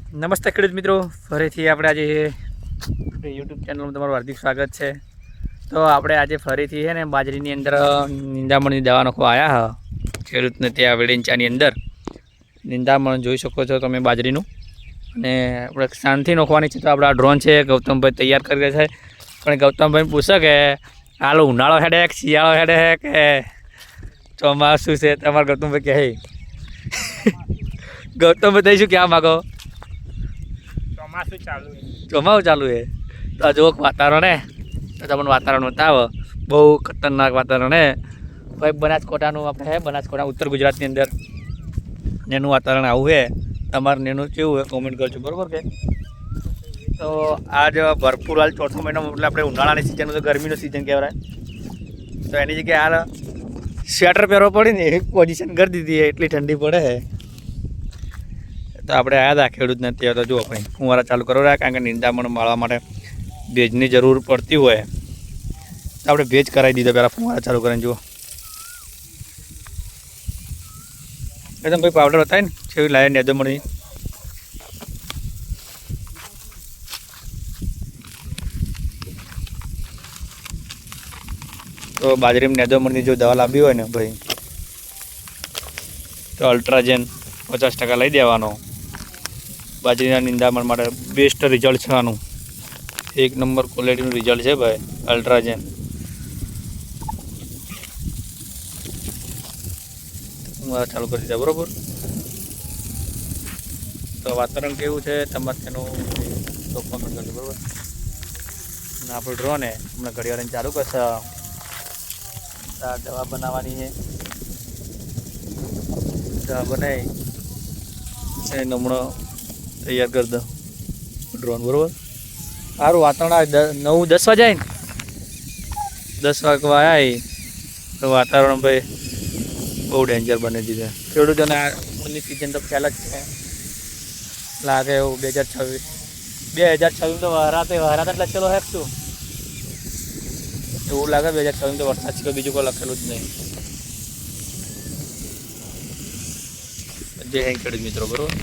નમસ્તે ખેડૂત મિત્રો, ફરીથી આપણે આજે યુટ્યુબ ચેનલમાં તમારું હાર્દિક સ્વાગત છે. તો આપણે આજે ફરીથી છે ને બાજરીની અંદર નિંદામણની દવા નાખવા આવ્યા હા ખેડૂતને ત્યાં વેળીંચાની અંદર નિંદામણ જોઈ શકો છો તમે બાજરીનું. અને આપણે શાંતિ નાખવાની છે. તો આપણા ડ્રોન છે ગૌતમભાઈ તૈયાર કરી રહ્યા છે. પણ ગૌતમભાઈ પૂછે કે હાલ ઉનાળો હેડે કે શિયાળો હેડે કે ચોમાસું છે. તમારે ગૌતમભાઈ કહે ગૌતમભાઈ થઈ શું કહેવા માગો? ચોમાસું ચાલુ છે. તો જો વાતાવરણ હે તો તમને વાતાવરણ બતાવો. બહુ ખતરનાક વાતાવરણ હે ભાઈ. બનાસકાંઠાનું આપણે હે બનાસકાંઠા ઉત્તર ગુજરાતની અંદર એનું વાતાવરણ આવું છે. તમારે એનું કેવું હોય કોમેન્ટ કરજો, બરાબર કે? તો આજ ભરપૂર હાલ ચોથો મહિનો એટલે આપણે ઉનાળાની સિઝન તો ગરમીનું સિઝન કહેવાય. તો એની જગ્યાએ હાલ સ્વેટર પહેરવો પડે ને એવી પોઝિશન કરી દીધી એટલી ઠંડી પડે છે. તો આપણે આવ્યા હતા ખેડૂતને ત્યાં. તો જુઓ ભાઈ ફુવારા ચાલુ કરો રહ્યા, કારણ કે નિંદામણ માળવા માટે ભેજની જરૂર પડતી હોય તો આપણે ભેજ કરાવી દીધો પહેલાં ફુવારા ચાલુ કરીને. જુઓ એકદમ ભાઈ પાવડર બતાવે ને કેવી લાગે નિંદામણની. તો બાજરીમાં નિંદામણની જો દવા લાવવી હોય ને ભાઈ તો અલ્ટ્રાજેન 50% લઈ દેવાનો. બાજરીના નિંદામણ માટે બેસ્ટ રિઝલ્ટ છે આનું. એક નંબર ક્વોલિટીનું રિઝલ્ટ છે ભાઈ અલ્ટ્રાજેન. હું આ ચાલુ કરી દીધા, બરાબર? તો વાતાવરણ કેવું છે તમારે તેનું કોમેન્ટ કરજો, બરાબર? અને આપણું ડ્રોન હે હમણાં ઘડિયાળને ચાલુ કરશે. દવા બનાવવાની છે. દવા બનાવી નમણો તૈયાર કરી દો ડ્રોન, બરાબર? સારું વાતાવરણ 9-10 વાગે ને 10 વાગવા આવી તો વાતાવરણ ભાઈ બહુ ડેન્જર બની દીધું. ખેડૂતોને આની સિઝન તો ખ્યાલ જ છે લાગે એવું. 2026 તો વરાતે એટલે ચલો હેક શું એવું લાગે. 2026 તો વરસાદ છે, બીજું કોઈ લખેલું જ નહીં. જય હિન્દ ખેડૂત મિત્રો, બરાબર?